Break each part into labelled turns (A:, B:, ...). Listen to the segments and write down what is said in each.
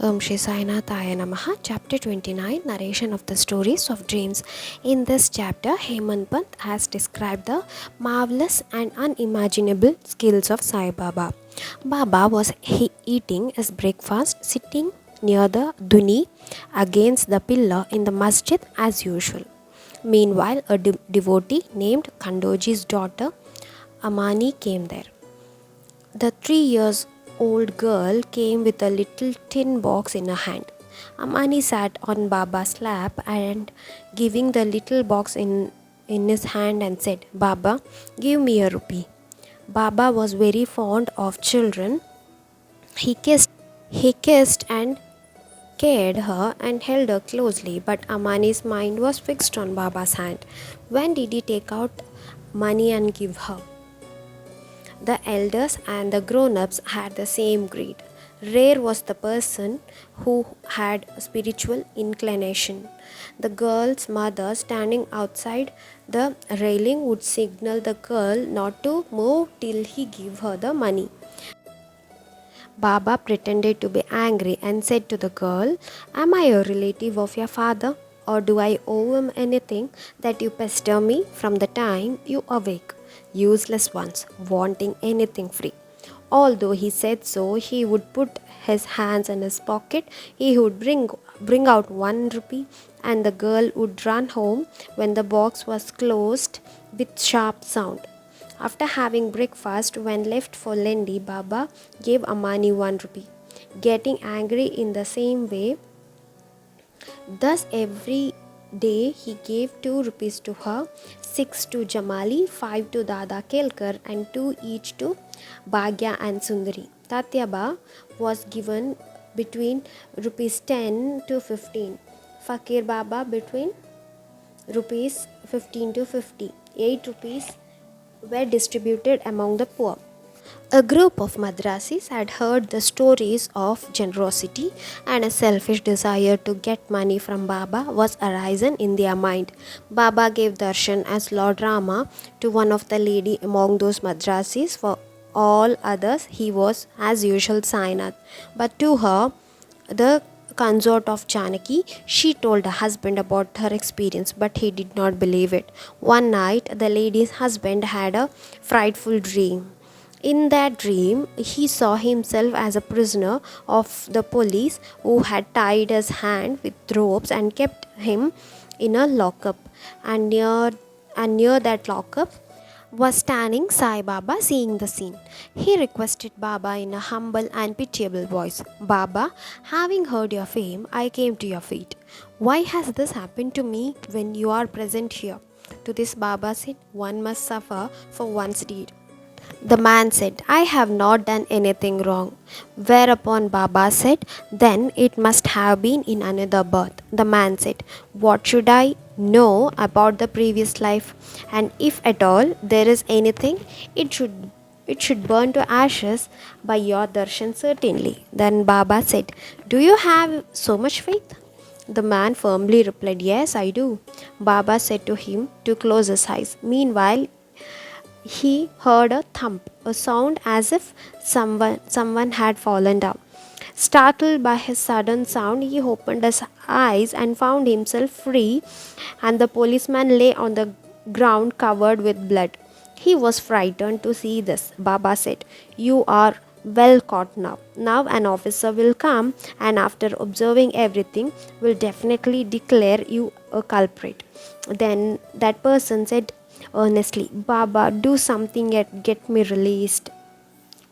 A: Shri Sainathaya Namaha, Chapter 29, Narration of the Stories of Dreams. In this chapter, Hemant Pant has described the marvelous and unimaginable skills of Sai Baba. Baba was eating his breakfast sitting near the Duni against the pillar in the masjid as usual. Meanwhile, a devotee named Kandoji's daughter Amani came there. The 3 years old girl came with a little tin box in her hand. Amani sat on Baba's lap and giving the little box in his hand and said, Baba, give me a rupee. Baba was very fond of children. He kissed and cared her and held her closely, but Amani's mind was fixed on Baba's hand. When did he take out money and give her? The elders and the grown ups had the same greed. Rare was the person who had a spiritual inclination. The girl's mother, standing outside the railing, would signal the girl not to move till he gave her the money. Baba pretended to be angry and said to the girl, Am I a relative of your father? Or do I owe him anything that you pester me from the time you awake? Useless ones, wanting anything free. Although he said so, he would put his hands in his pocket, he would bring out 1 rupee, and the girl would run home when the box was closed with sharp sound. After having breakfast, when left for Lendi, Baba gave Amani 1 rupee. Getting angry in the same way, thus every day he gave 2 rupees to her, 6 to Jamali, 5 to Dada Kelkar, and 2 each to Bhagya and Sundari. Tatyaba was given between rupees 10 to 15. Fakir Baba between rupees 15 to 50. 8 rupees were distributed among the poor. A group of Madrasis had heard the stories of generosity, and a selfish desire to get money from Baba was arisen in their mind. Baba gave darshan as Lord Rama to one of the lady among those Madrasis. For all others, he was as usual Sainath. But to her, the consort of Janaki, she told her husband about her experience, but he did not believe it. One night, the lady's husband had a frightful dream. In that dream, he saw himself as a prisoner of the police who had tied his hand with ropes and kept him in a lockup. And near that lockup was standing Sai Baba. Seeing the scene, he requested Baba in a humble and pitiable voice, Baba, having heard your fame, I came to your feet. Why has this happened to me when you are present here? To this Baba said, one must suffer for one's deed. The man said, I have not done anything wrong. Whereupon Baba said, Then it must have been in another birth. The man said, What should I know about the previous life? And if at all there is anything, it should burn to ashes by your darshan certainly. Then Baba said, Do you have so much faith? The man firmly replied, Yes, I do. Baba said to him to close his eyes. Meanwhile, he heard a thump, a sound as if someone had fallen down. Startled by his sudden sound, he opened his eyes and found himself free, and the policeman lay on the ground covered with blood. He was frightened to see this. Baba said, You are well caught now. Now an officer will come and after observing everything will definitely declare you a culprit. Then that person said earnestly, Baba, do something yet get me released.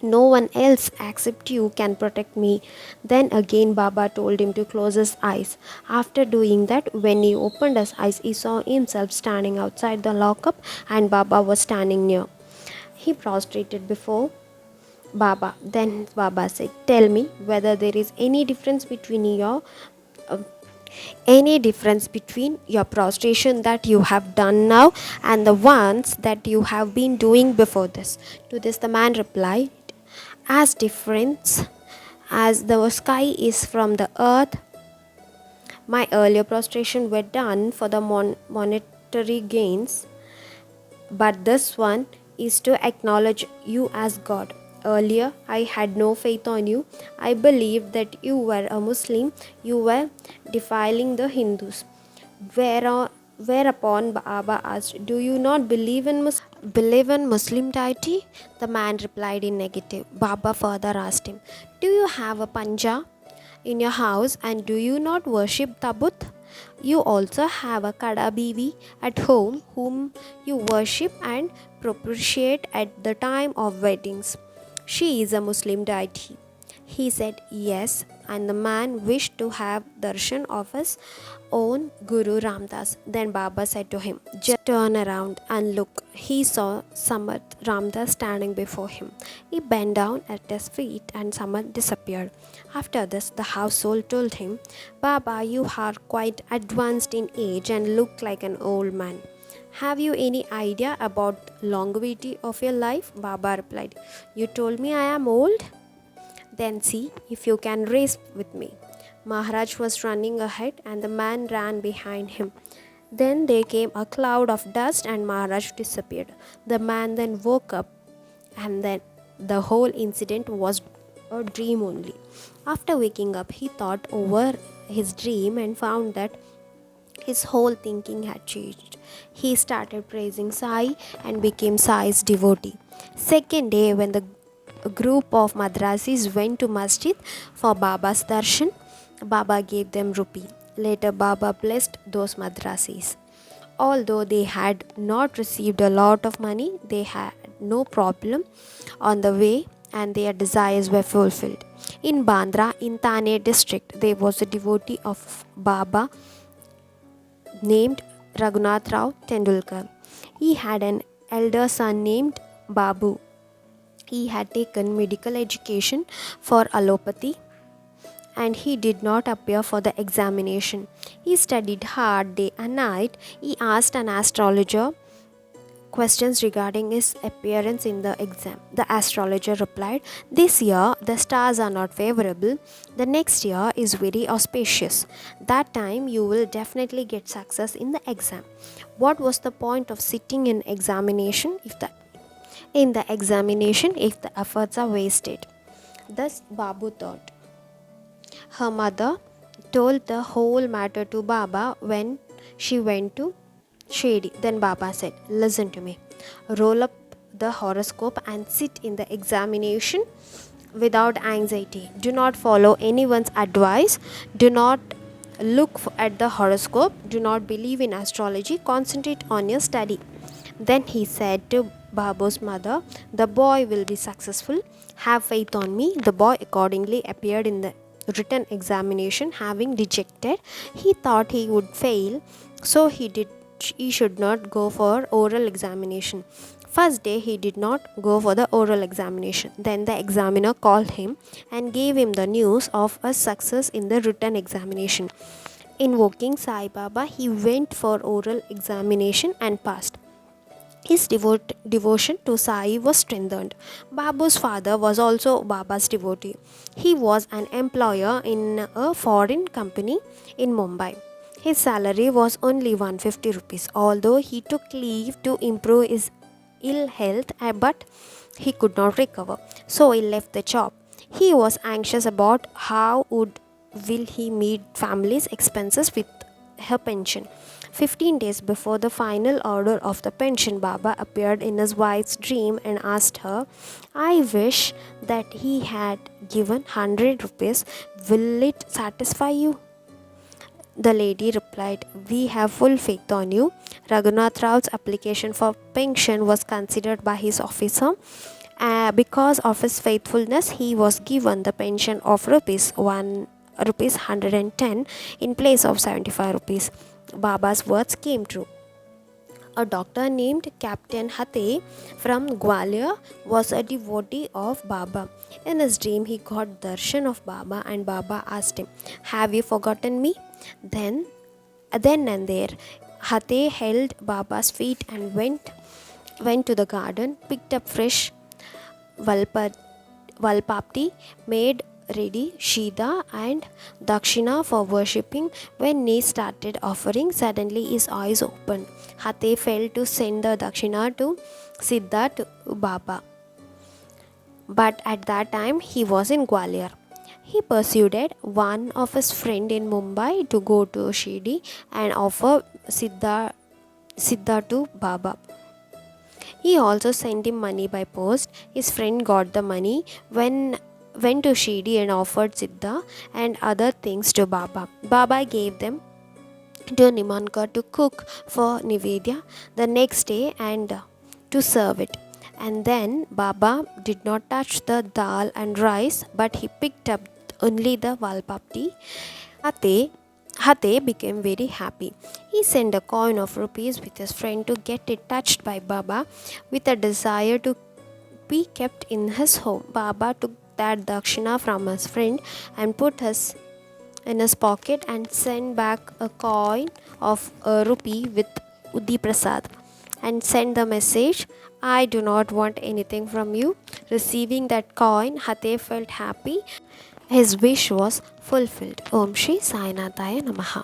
A: No one else except you can protect me. Then again Baba told him to close his eyes. After doing that, when he opened his eyes, he saw himself standing outside the lockup and Baba was standing near. He prostrated before Baba. Then Baba said, Tell me whether there is uh, any difference between your prostration that you have done now and the ones that you have been doing before this. To this the man replied, As difference as the sky is from the earth, my earlier prostration were done for the monetary gains, but this one is to acknowledge you as God. Earlier, I had no faith on you. I believed that you were a Muslim, you were defiling the Hindus. Where, whereupon Baba asked, "Do you not believe in Muslim deity?" The man replied in negative. Baba further asked him, "Do you have a panja in your house, and do you not worship Tabut? You also have a Kada Bibi at home whom you worship and propitiate at the time of weddings. She is a Muslim deity." He said yes, and the man wished to have darshan of his own Guru Ramdas. Then Baba said to him, "Just turn around and look." He saw Samat Ramdas standing before him. He bent down at his feet and Samat disappeared. After this, the household told him, "Baba, you are quite advanced in age and look like an old man. Have you any idea about longevity of your life?" Baba replied, "You told me I am old? Then see if you can race with me." Maharaj was running ahead and the man ran behind him. Then there came a cloud of dust and Maharaj disappeared. The man then woke up, and then the whole incident was a dream only. After waking up, he thought over his dream and found that his whole thinking had changed. He started praising Sai and became Sai's devotee. Second day, when the group of Madrasis went to masjid for Baba's darshan, Baba gave them rupee. Later, Baba blessed those Madrasis. Although they had not received a lot of money, they had no problem on the way and their desires were fulfilled. In Bandra, in Thane district, there was a devotee of Baba named Raghunath Rao Tendulkar. He had an elder son named Babu. He had taken medical education for allopathy and he did not appear for the examination. He studied hard day and night. He asked an astrologer questions regarding his appearance in the exam. The astrologer replied, "This year the stars are not favorable. The next year is very auspicious. That time you will definitely get success in the exam." What was the point of sitting in examination if the efforts are wasted? Thus Babu thought. Her mother told the whole matter to Baba when she went to Shady. Then Baba said, "Listen to me. Roll up the horoscope and sit in the examination without anxiety. Do not follow anyone's advice. Do not look at the horoscope. Do not believe in astrology. Concentrate on your study." Then he said to Babu's mother, "The boy will be successful. Have faith on me." The boy accordingly appeared in the written examination. Having rejected, he thought he would fail, so he should not go for oral examination. First day he did not go for the oral examination. Then the examiner called him and gave him the news of a success in the written examination. Invoking Sai Baba, he went for oral examination and passed. His devotion to Sai was strengthened. Babu's father was also Baba's devotee. He was an employer in a foreign company in Mumbai. His salary was only 150 rupees, although he took leave to improve his ill health, but he could not recover, so he left the job. He was anxious about how will he meet family's expenses with her pension. 15 days before the final order of the pension, Baba appeared in his wife's dream and asked her, "I wish that he had given 100 rupees. Will it satisfy you?" The lady replied, "We have full faith on you." Raghunath Rao's application for pension was considered by his officer. Because of his faithfulness, he was given the pension of rupees 110 in place of 75 rupees. Baba's words came true. A doctor named Captain Hate from Gwalior was a devotee of Baba. In his dream, he got darshan of Baba and Baba asked him, "Have you forgotten me?" Then and there, Hate held Baba's feet and went to the garden, picked up fresh Valpapti, made ready Shida and Dakshina for worshipping. When he started offering, suddenly his eyes opened. Hate felt to send the Dakshina to Siddha to Baba. but at that time he was in Gwalior. He persuaded one of his friend in Mumbai to go to Shirdi and offer Siddha to Baba. He also sent him money by post. His friend got the money, went to Shirdi and offered Siddha and other things to Baba. Baba gave them to Nimankar to cook for Nivedya the next day and to serve it. And then Baba did not touch the dal and rice, but he picked up only the Valpapti. Hate became very happy. He sent a coin of rupees with his friend to get it touched by Baba with a desire to be kept in his home. Baba took that dakshina from his friend and put his in his pocket and sent back a coin of a rupee with Udi Prasad and sent the message, I do not want anything from you. Receiving that coin, Hate felt happy. His wish was fulfilled. Om Shri Sai Nathaya Namaha.